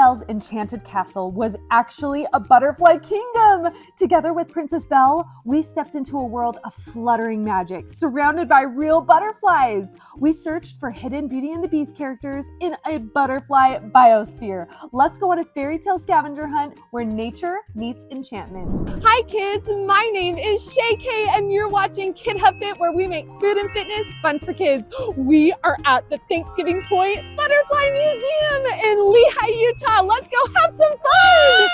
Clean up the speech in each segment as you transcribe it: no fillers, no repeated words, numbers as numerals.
Belle's enchanted castle was actually a butterfly kingdom. Together with Princess Belle, we stepped into a world of fluttering magic, surrounded by real butterflies. We searched for hidden Beauty and the Beast characters in a butterfly biosphere. Let's go on a fairy tale scavenger hunt where nature meets enchantment. Hi kids, my name is Shay Kay and you're watching Kid Hub Fit, where we make food and fitness fun for kids. We are at the Thanksgiving Point Butterfly Museum in Lehi, Utah. Let's go have some fun!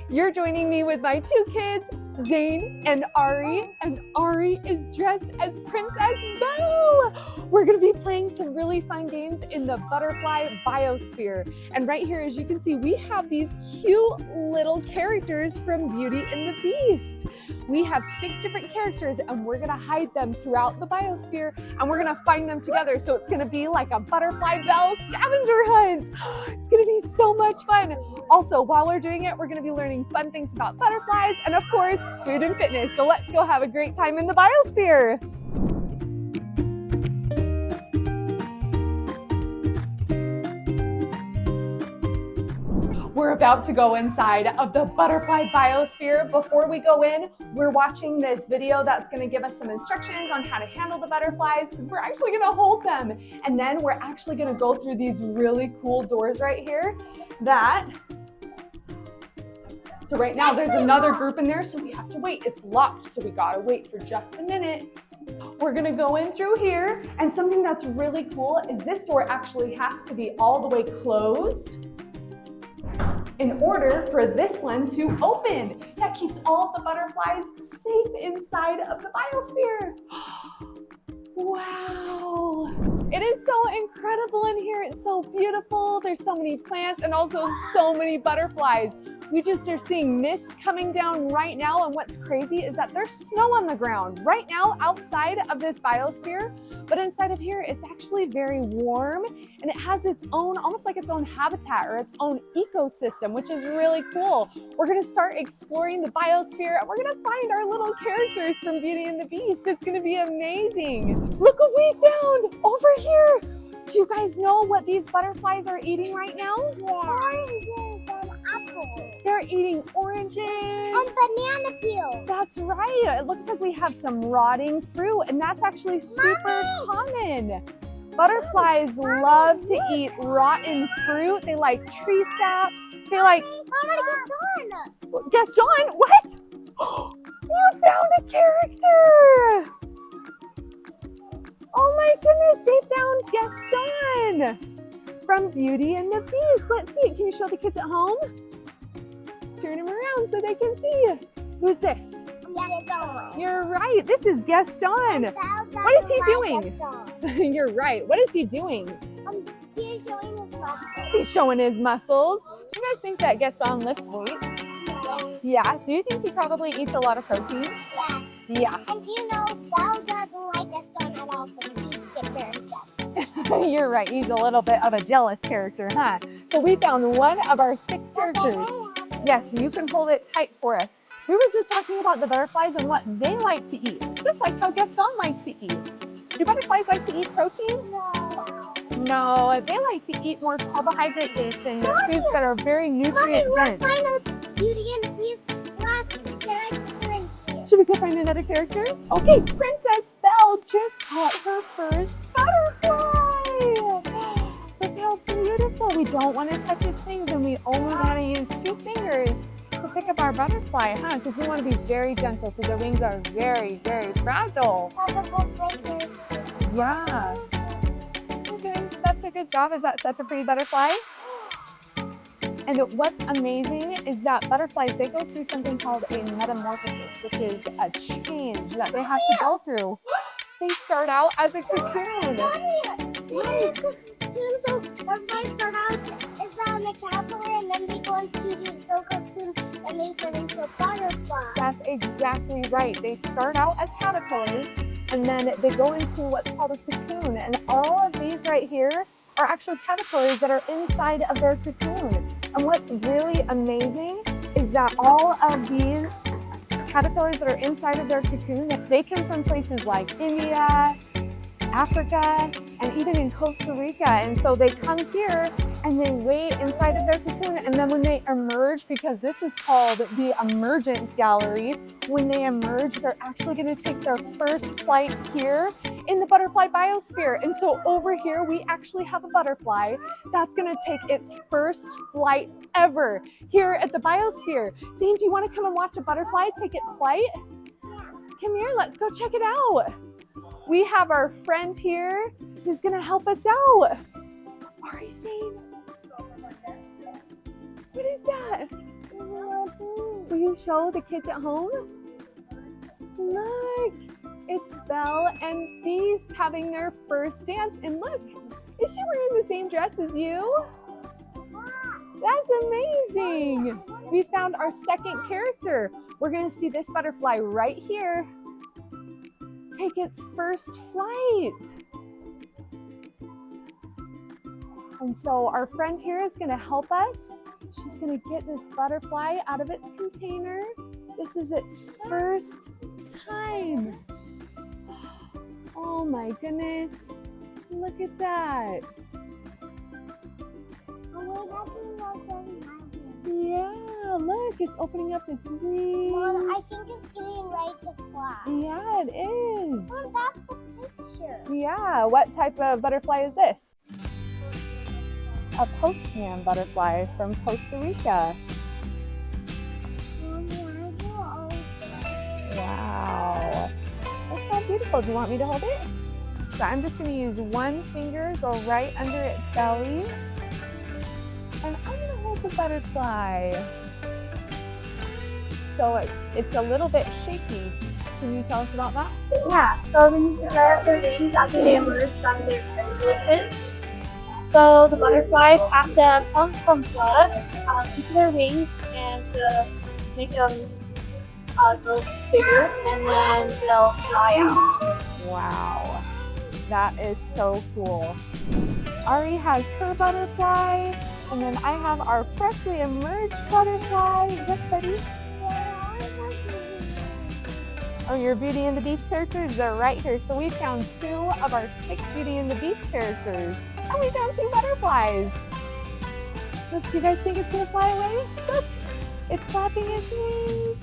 You're joining me with my two kids, Zane and Ari is dressed as Princess Belle. We're gonna be playing some really fun games in the butterfly biosphere. And right here, as you can see, we have these cute little characters from Beauty and the Beast. We have 6 different characters and we're gonna hide them throughout the biosphere and we're gonna find them together. So it's gonna be like a Butterfly Belle scavenger hunt. It's gonna be so much fun. Also, while we're doing it, we're gonna be learning fun things about butterflies and of course, food and fitness. So let's go have a great time in the biosphere. We're about to go inside of the butterfly biosphere. Before we go in, we're watching this video that's gonna give us some instructions on how to handle the butterflies because we're actually gonna hold them. And then we're actually gonna go through these really cool doors right here So right now there's another group in there, so we have to wait. It's locked, so we gotta wait for just a minute. We're gonna go in through here, and something that's really cool is this door actually has to be all the way closed in order for this one to open. That keeps all of the butterflies safe inside of the biosphere. Wow. It is so incredible in here. It's so beautiful. There's so many plants and also so many butterflies. We just are seeing mist coming down right now, and what's crazy is that there's snow on the ground right now outside of this biosphere, but inside of here it's actually very warm and it has its own, almost like its own habitat or its own ecosystem, which is really cool. We're gonna start exploring the biosphere and we're gonna find our little characters from Beauty and the Beast. It's gonna be amazing. Look what we found over here. Do you guys know what these butterflies are eating right now? Yeah. Apples. They're eating oranges. And banana peel. That's right. It looks like we have some rotting fruit, and that's actually super common. Butterflies love to eat rotten fruit. They like tree sap. They like... Mama, Gaston? What? You found a character! Oh my goodness, they found Gaston from Beauty and the Beast. Let's see it. Can you show the kids at home? Turn him around so they can see you. Who's this? Gaston. You're right. This is Gaston. What is he doing? You're right. What is he doing? He's showing his muscles. He's showing his muscles. Do you guys think that Gaston lifts weight? Yes. Yeah. Do you think he probably eats a lot of protein? Yes. Yeah. And you know, Belle doesn't like Gaston at all, but he gets very jealous. You're right. He's a little bit of a jealous character, huh? So we found one of our 6 characters. Yes, you can hold it tight for us. We were just talking about the butterflies and what they like to eat, just like how Gaston likes to eat. Do butterflies like to eat protein? No, they like to eat more carbohydrate-based and foods that are very nutrient-dense. Find a Beauty and the Beast last character in here. Should we go find another character? Okay, Princess Belle just caught her first butterfly. Look how beautiful. We don't want to touch its wings and we only want to use 2 fingers to pick up our butterfly, huh? Because we want to be very gentle because the wings are very, very fragile. Yeah. Okay, that's a good job. Is that such a pretty butterfly? And what's amazing is that butterflies, they go through something called a metamorphosis, which is a change that they have to go through. They start out as a cocoon. So butterflies start out as a caterpillar and then they go into the cocoon and they turn into a butterfly. That's exactly right. They start out as caterpillars and then they go into what's called a cocoon. And all of these right here are actually caterpillars that are inside of their cocoon. And what's really amazing is that all of these caterpillars that are inside of their cocoon, they come from places like India, Africa, and even in Costa Rica. And so they come here and they wait inside of their cocoon, and then when they emerge, because this is called the emergent gallery, when they emerge, they're actually going to take their first flight here in the butterfly biosphere. And so over here, we actually have a butterfly that's going to take its first flight ever here at the biosphere. Zane, do you want to come and watch a butterfly take its flight? Come here, let's go check it out. We have our friend here who's going to help us out. Ari, Zane, what is that? Will you show the kids at home? Look, it's Belle and Beast having their first dance. And look, is she wearing the same dress as you? That's amazing. We found our second character. We're gonna see this butterfly right here take its first flight. And so our friend here is gonna help us. She's gonna get this butterfly out of its container. This is its first time. Oh my goodness, look at that. Yeah, look, it's opening up its wings. Mom, I think it's getting ready to fly. Yeah, it is. Mom, that's the picture. Yeah, what type of butterfly is this? A postman butterfly from Costa Rica. Wow, that's so beautiful. Do you want me to hold it? So I'm just going to use one finger, go right under its belly, and I'm going to hold the butterfly. So it's a little bit shaky. Can you tell us about that? Yeah, so they need to dry up their wings after they emerge from their convalescence. So the butterflies have to pump some blood into their wings and to make them grow bigger, and then they'll fly out. Wow, that is so cool. Ari has her butterfly, and then I have our freshly emerged butterfly. Yes, buddy? Oh, your Beauty and the Beast characters are right here. So we found 2 of our 6 Beauty and the Beast characters. And we found 2 butterflies. Look, do you guys think it's gonna fly away? Look, it's flapping its wings.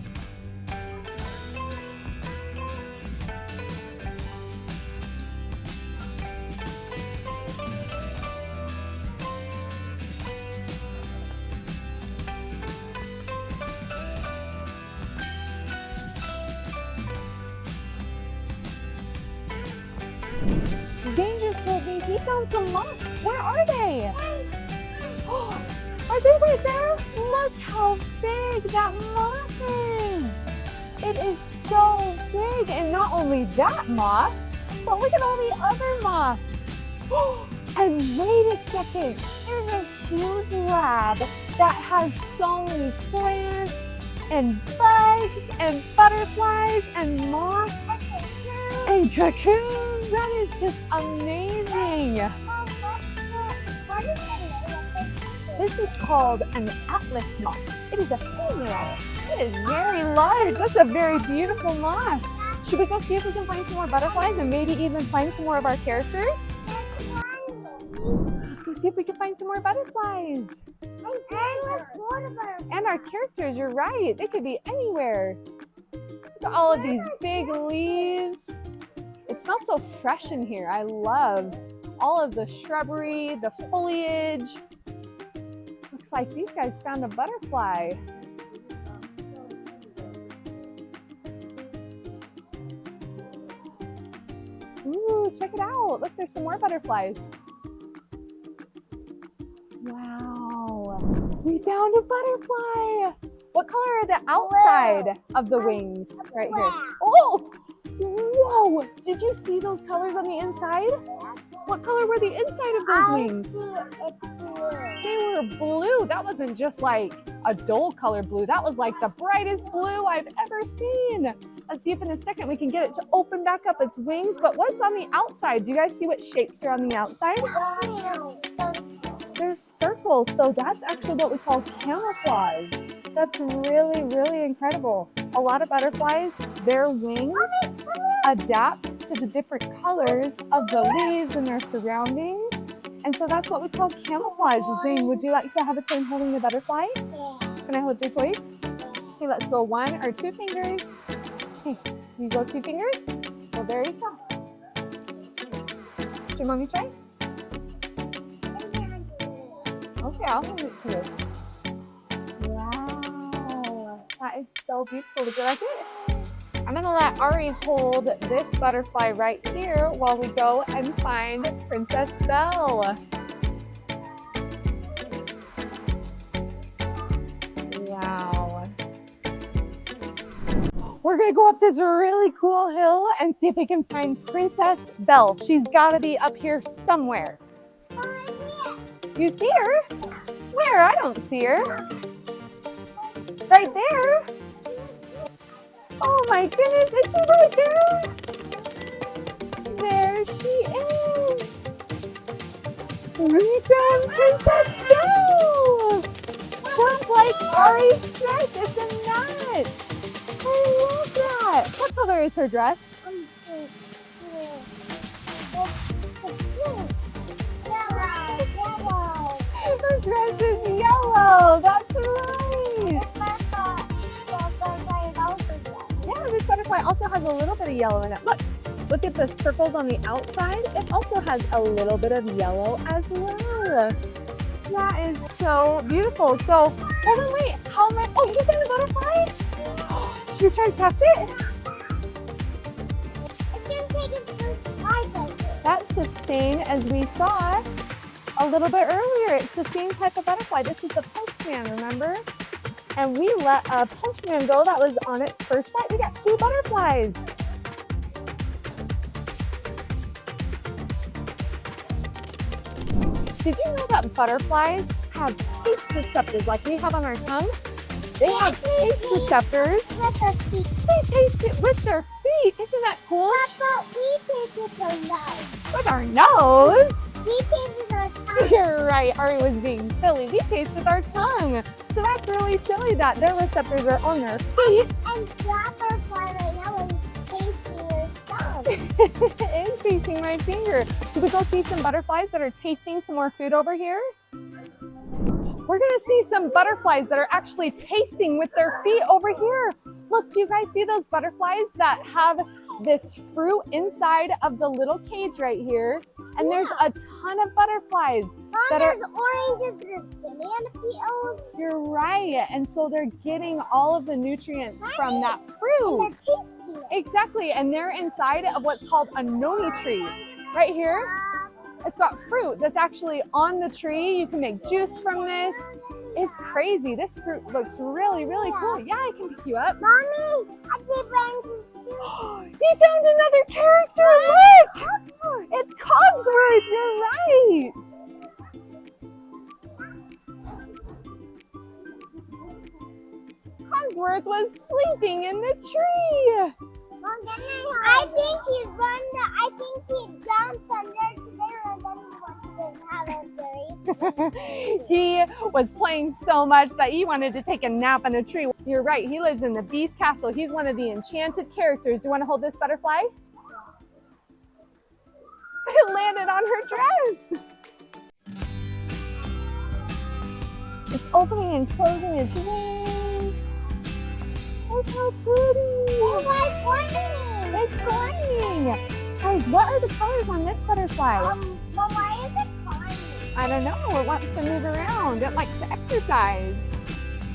Zane just told me he found some moths. Where are they? Are they right there? Look how big that moth is. It is so big. And not only that moth, but look at all the other moths. And wait a second. There's a huge lab that has so many plants and bugs and butterflies and moths and cocoons. That is just amazing. This is called an atlas moth. It is a female. It is very large. That's a very beautiful moth. Should we go see if we can find some more butterflies and maybe even find some more of our characters? Let's go see if we can find some more butterflies. And our characters, you're right. They could be anywhere. Look at all of these big leaves. It smells so fresh in here. I love all of the shrubbery, the foliage. Looks like these guys found a butterfly. Ooh, check it out. Look, there's some more butterflies. Wow, we found a butterfly. What color are the outside of the wings right here? Oh! Whoa! Did you see those colors on the inside? What color were the inside of those wings? It's blue. They were blue. That wasn't just like a dull color blue. That was like the brightest blue I've ever seen. Let's see if in a second we can get it to open back up its wings. But what's on the outside? Do you guys see what shapes are on the outside? There's circles. So that's actually what we call camouflage. That's really, really incredible. A lot of butterflies, their wings adapt to the different colors of the leaves and their surroundings. And so that's what we call camouflage. Zane, would you like to have a turn holding the butterfly? Yeah. Can I hold your toys? Okay, let's go 1 or 2 fingers. Okay, you go 2 fingers. Go very soft. Should mommy try? Okay, I'll hand it to you. Wow, that is so beautiful. Did you like it? I'm gonna let Ari hold this butterfly right here while we go and find Princess Belle. Wow. We're gonna go up this really cool hill and see if we can find Princess Belle. She's gotta be up here somewhere. You see her? Where? I don't see her. Right there. Oh my goodness, is she right there? There she is. We found Princess Belle. Just like Ari's dress, it's a match. I love that. What color is her dress? Her dress is yellow. That's right. Yeah, this butterfly also has a little bit of yellow in it. Look at the circles on the outside. It also has a little bit of yellow as well. That is so beautiful. So, hold on, wait. How many? Oh, you found a butterfly? Should we try to catch it? It's gonna take its first flight, I think. That's the same as we saw a little bit earlier. It's the same type of butterfly. This is the postman, remember? And we let a postman go that was on its first flight. We got 2 butterflies. Did you know that butterflies have taste receptors like we have on our tongue? They have taste receptors. With their feet. They taste it with their feet. Isn't that cool? That's what we taste with our nose. With our nose? We taste with our tongue. You're right, Ari was being silly. We taste with our tongue. So that's really silly that their receptors are on their feet. And that butterfly right now is tasting your tongue. It is tasting my finger. Should we go see some butterflies that are tasting some more food over here? We're gonna see some butterflies that are actually tasting with their feet over here. Look, do you guys see those butterflies that have this fruit inside of the little cage right here? And there's a ton of butterflies that are— There's oranges, there's banana peels. You're right. And so they're getting all of the nutrients from that And fruit. they're tasting it. Exactly. And they're inside of what's called a noni tree. Right here, it's got fruit that's actually on the tree. You can make juice from this. It's crazy. This fruit looks really, really cool. Yeah, I can pick you up. Mommy, I see Princess Belle. He found another character. Look! It's Cogsworth. You're right. Cogsworth was sleeping in the tree. I think he jumps under there and then he wants to have a berry. He was playing so much that he wanted to take a nap on a tree. You're right. He lives in the Beast Castle. He's one of the enchanted characters. Do you want to hold this butterfly? It landed on her dress. It's opening and closing its wings. Look how pretty. It's like flying. It's flying. Guys, what are the colors on this butterfly? But why is it flying? I don't know. It wants to move around. It likes to exercise.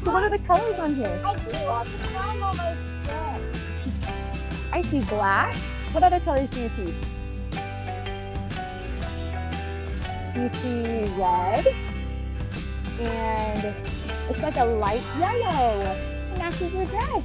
So what are the colors on here? I think it wants to climb on my foot. I see black. What other colors do you see? You see red. And it's like a light yellow. It matches your dress.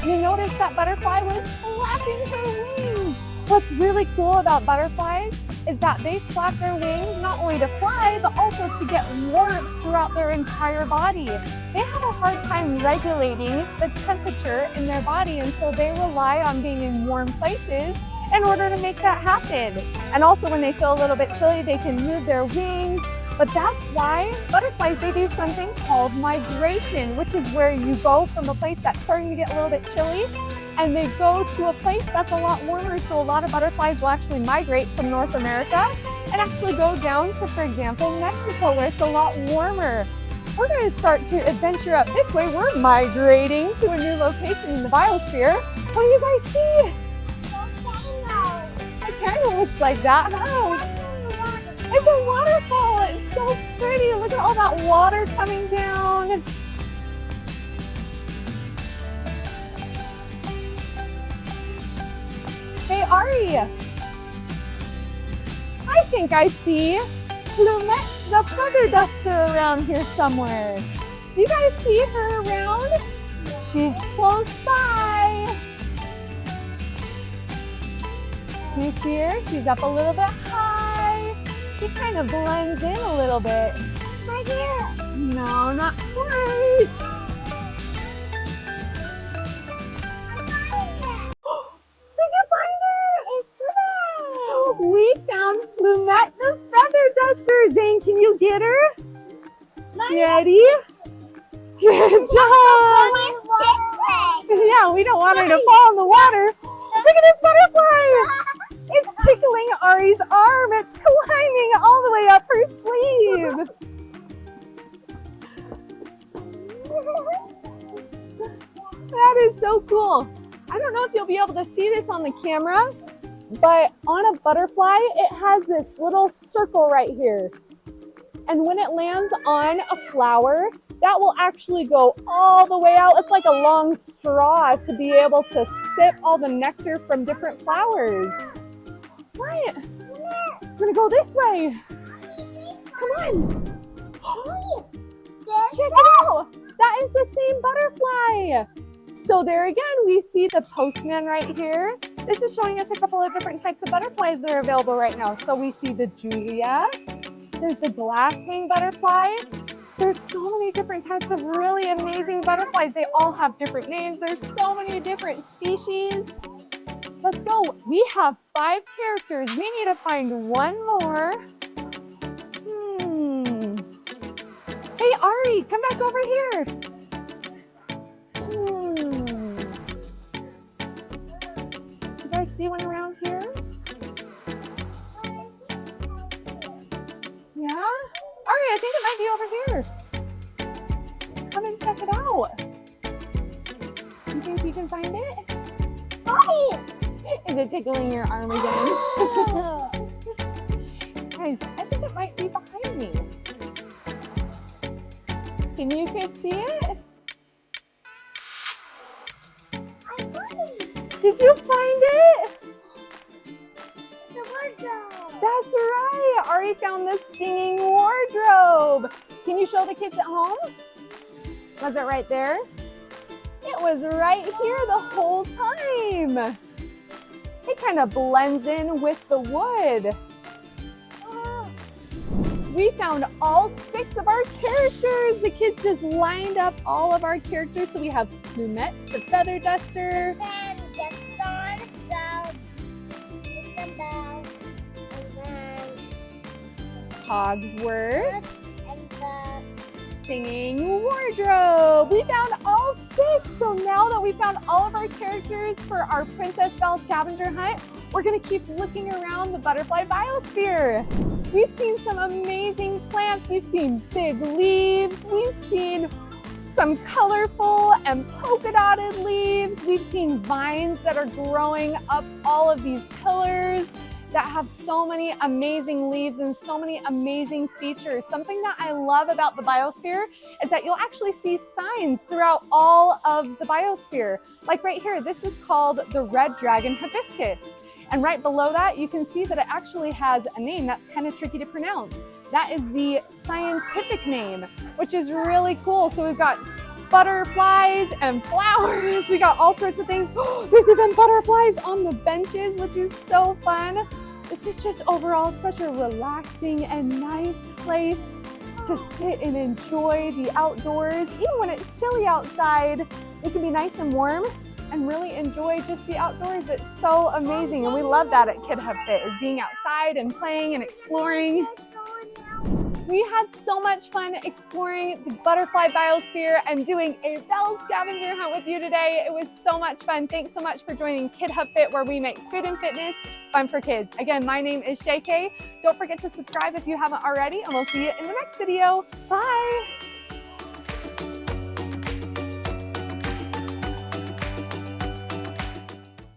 You notice that butterfly was flapping her wings. What's really cool about butterflies is that they flap their wings not only to fly, but also to get warmth throughout their entire body. They have a hard time regulating the temperature in their body, and so they rely on being in warm places in order to make that happen. And also when they feel a little bit chilly, they can move their wings. But that's why butterflies, they do something called migration, which is where you go from a place that's starting to get a little bit chilly and they go to a place that's a lot warmer. So a lot of butterflies will actually migrate from North America and actually go down to, for example, Mexico, where it's a lot warmer. We're going to start to adventure up this way. We're migrating to a new location in the biosphere. What do you guys see? It kind of looks like that, huh? It's a waterfall. It's so pretty. Look at all that water coming down. Hey, Ari. I think I see Plumette the feather duster around here somewhere. Do you guys see her around? She's close by. Can you see her? She's up a little bit high. She kind of blends in a little bit. Right here. No, not quite. Did you find her? It's her. We found Plumette the feather duster. Zane, can you get her? Ready? Good job. Yeah, we don't want her to fall in the water. Look at this butterfly. It's tickling Ari's arm. It's climbing all the way up her sleeve. That is so cool. I don't know if you'll be able to see this on the camera, but on a butterfly, it has this little circle right here. And when it lands on a flower, that will actually go all the way out. It's like a long straw to be able to sip all the nectar from different flowers. What? I'm gonna go this way. Come on. Check it out. That is the same butterfly. So there again, we see the postman right here. This is showing us a couple of different types of butterflies that are available right now. So we see the Julia. There's the glass wing butterfly. There's so many different types of really amazing butterflies. They all have different names. There's so many different species. Let's go. We have 5 characters. We need to find one more. Hey, Ari, come back over here. You guys see one around here? Yeah? Ari, I think it might be over here. Come and check it out. You think you can find it? Ari! Is it tickling your arm again? Guys, I think it might be behind me. Can you see it? Did you find it? The wardrobe. That's right. Ari found the singing wardrobe. Can you show the kids at home? Was it right there? It was right here the whole time. It kind of blends in with the wood. We found all 6 of our characters. The kids just lined up all of our characters. So we have Plumette, the feather duster. Then Gaston, Belle, Princess Belle, and then Cogsworth, and the singing wardrobe. We found all 6. So now that we found all of our characters for our Princess Belle scavenger hunt, we're gonna keep looking around the butterfly biosphere. We've seen some amazing plants. We've seen big leaves. We've seen some colorful and polka dotted leaves. We've seen vines that are growing up all of these pillars that have so many amazing leaves and so many amazing features. Something that I love about the biosphere is that you'll actually see signs throughout all of the biosphere. Like right here, this is called the red dragon hibiscus. And right below that, you can see that it actually has a name that's kind of tricky to pronounce. That is the scientific name, which is really cool. So we've got butterflies and flowers. We got all sorts of things. There's even butterflies on the benches, which is so fun. This is just overall such a relaxing and nice place to sit and enjoy the outdoors. Even when it's chilly outside, it can be nice and warm and really enjoy just the outdoors. It's so amazing, and we love that at Kid Hub Fit, is being outside and playing and exploring. We had so much fun exploring the butterfly biosphere and doing a Belle scavenger hunt with you today. It was so much fun. Thanks so much for joining Kid Hub Fit, where we make food and fitness fun for kids. Again, my name is Shay Kay. Don't forget to subscribe if you haven't already, and we'll see you in the next video. Bye.